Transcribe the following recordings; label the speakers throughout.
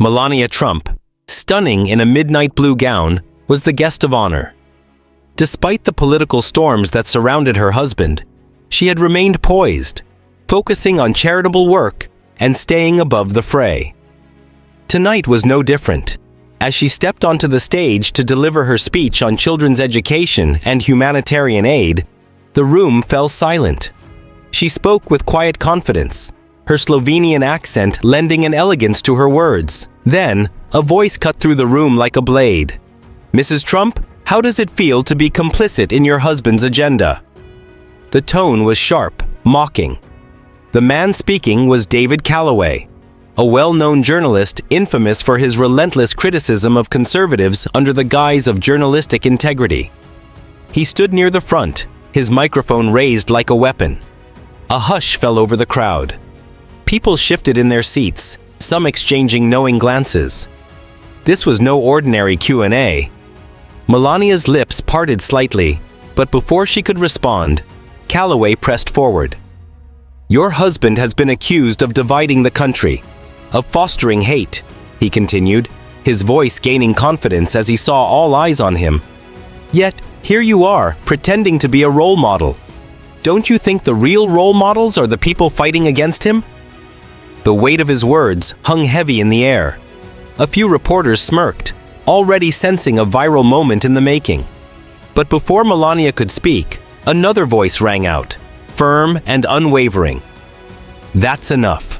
Speaker 1: Melania Trump, stunning in a midnight blue gown, was the guest of honor. Despite the political storms that surrounded her husband, she had remained poised, focusing on charitable work and staying above the fray. Tonight was no different. As she stepped onto the stage to deliver her speech on children's education and humanitarian aid, the room fell silent. She spoke with quiet confidence, her Slovenian accent lending an elegance to her words. Then, a voice cut through the room like a blade. "Mrs. Trump, how does it feel to be complicit in your husband's agenda?" The tone was sharp, mocking. The man speaking was David Calloway, a well-known journalist infamous for his relentless criticism of conservatives under the guise of journalistic integrity. He stood near the front, his microphone raised like a weapon. A hush fell over the crowd. People shifted in their seats, some exchanging knowing glances. This was no ordinary Q&A. Melania's lips parted slightly, but before she could respond, Calloway pressed forward. "Your husband has been accused of dividing the country, of fostering hate," he continued, his voice gaining confidence as he saw all eyes on him. "Yet, here you are, pretending to be a role model. Don't you think the real role models are the people fighting against him?" The weight of his words hung heavy in the air. A few reporters smirked, already sensing a viral moment in the making. But before Melania could speak, another voice rang out, firm and unwavering. "That's enough."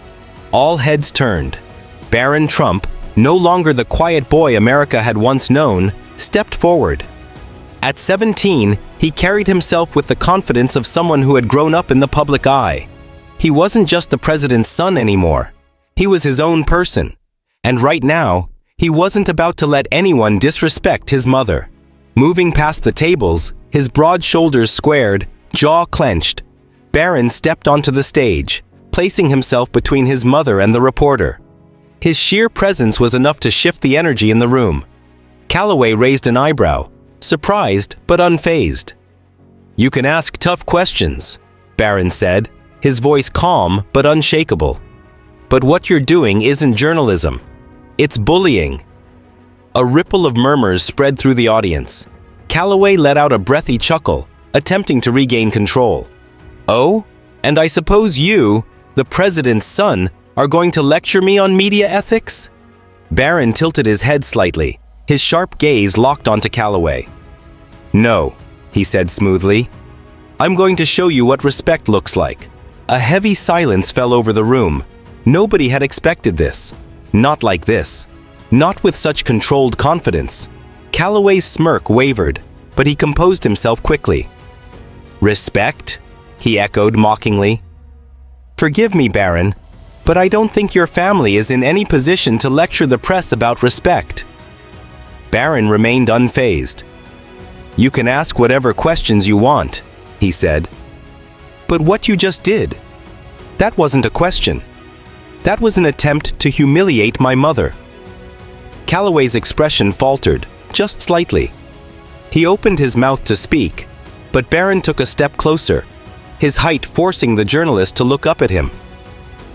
Speaker 1: All heads turned. Barron Trump, no longer the quiet boy America had once known, stepped forward. At 17, he carried himself with the confidence of someone who had grown up in the public eye. He wasn't just the president's son anymore. He was his own person. And right now, he wasn't about to let anyone disrespect his mother. Moving past the tables, his broad shoulders squared, jaw clenched, Barron stepped onto the stage, placing himself between his mother and the reporter. His sheer presence was enough to shift the energy in the room. Calloway raised an eyebrow, surprised but unfazed. "You can ask tough questions," Barron said, his voice calm but unshakable. "But what you're doing isn't journalism. It's bullying." A ripple of murmurs spread through the audience. Calloway let out a breathy chuckle, attempting to regain control. "Oh, and I suppose you, the president's son, are going to lecture me on media ethics?" Barron tilted his head slightly, his sharp gaze locked onto Calloway. "No," he said smoothly. "I'm going to show you what respect looks like." A heavy silence fell over the room. Nobody had expected this. Not like this. Not with such controlled confidence. Calloway's smirk wavered, but he composed himself quickly. "Respect?" he echoed mockingly. "Forgive me, Barron, but I don't think your family is in any position to lecture the press about respect." Barron remained unfazed. "You can ask whatever questions you want," he said. "But what you just did, that wasn't a question. That was an attempt to humiliate my mother." Calloway's expression faltered, just slightly. He opened his mouth to speak, but Barron took a step closer, his height forcing the journalist to look up at him.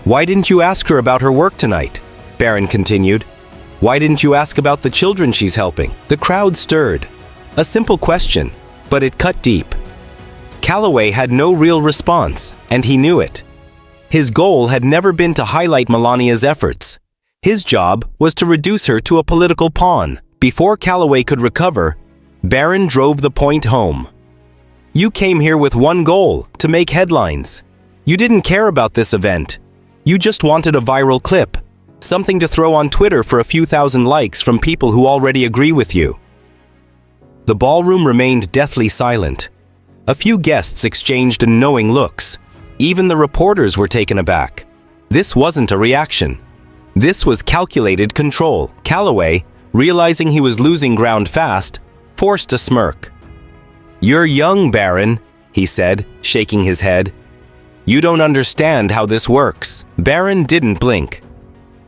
Speaker 1: "Why didn't you ask her about her work tonight?" Barron continued. "Why didn't you ask about the children she's helping?" The crowd stirred. A simple question, but it cut deep. Calloway had no real response, and he knew it. His goal had never been to highlight Melania's efforts. His job was to reduce her to a political pawn. Before Calloway could recover, Barron drove the point home. "You came here with one goal, to make headlines. You didn't care about this event. You just wanted a viral clip, something to throw on Twitter for a few thousand likes from people who already agree with you." The ballroom remained deathly silent. A few guests exchanged knowing looks. Even the reporters were taken aback. This wasn't a reaction. This was calculated control. Calloway, realizing he was losing ground fast, forced a smirk. "You're young, Barron," he said, shaking his head. "You don't understand how this works." Barron didn't blink.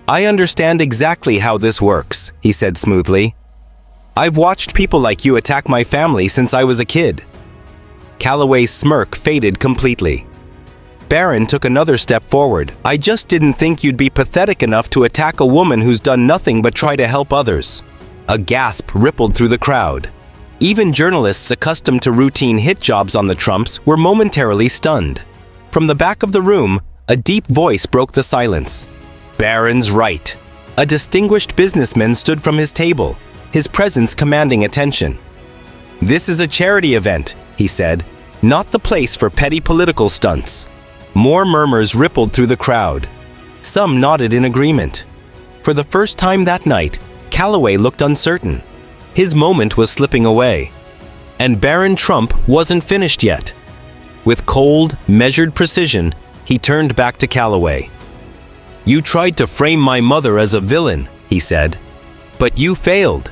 Speaker 1: "I understand exactly how this works," he said smoothly. "I've watched people like you attack my family since I was a kid." Calloway's smirk faded completely. Barron took another step forward. "I just didn't think you'd be pathetic enough to attack a woman who's done nothing but try to help others." A gasp rippled through the crowd. Even journalists accustomed to routine hit jobs on the Trumps were momentarily stunned. From the back of the room, a deep voice broke the silence. "Barron's right." A distinguished businessman stood from his table, his presence commanding attention. "This is a charity event," he said, "not the place for petty political stunts." More murmurs rippled through the crowd. Some nodded in agreement. For the first time that night, Calloway looked uncertain. His moment was slipping away. And Barron Trump wasn't finished yet. With cold, measured precision, he turned back to Calloway. "You tried to frame my mother as a villain," he said. "But you failed.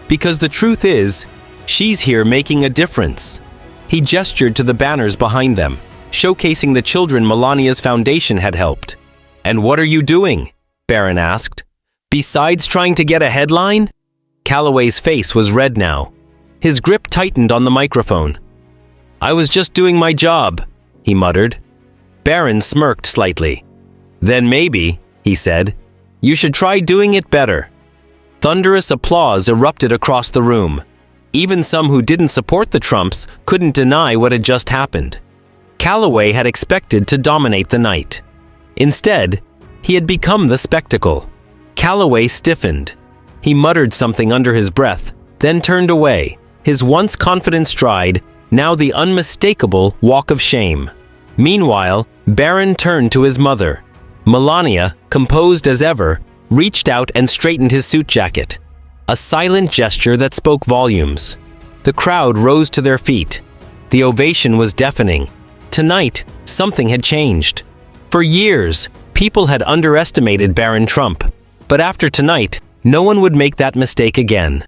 Speaker 1: Because the truth is, she's here making a difference." He gestured to the banners behind them, showcasing the children Melania's foundation had helped. "And what are you doing?" Barron asked. "Besides trying to get a headline?" Calloway's face was red now. His grip tightened on the microphone. "I was just doing my job," he muttered. Barron smirked slightly. "Then maybe," he said, "you should try doing it better." Thunderous applause erupted across the room. Even some who didn't support the Trumps couldn't deny what had just happened. Calloway had expected to dominate the night. Instead, he had become the spectacle. Calloway stiffened. He muttered something under his breath, then turned away, his once confident stride now the unmistakable walk of shame. Meanwhile, Barron turned to his mother. Melania, composed as ever, reached out and straightened his suit jacket. A silent gesture that spoke volumes. The crowd rose to their feet. The ovation was deafening. Tonight, something had changed. For years, people had underestimated Barron Trump. But after tonight, no one would make that mistake again.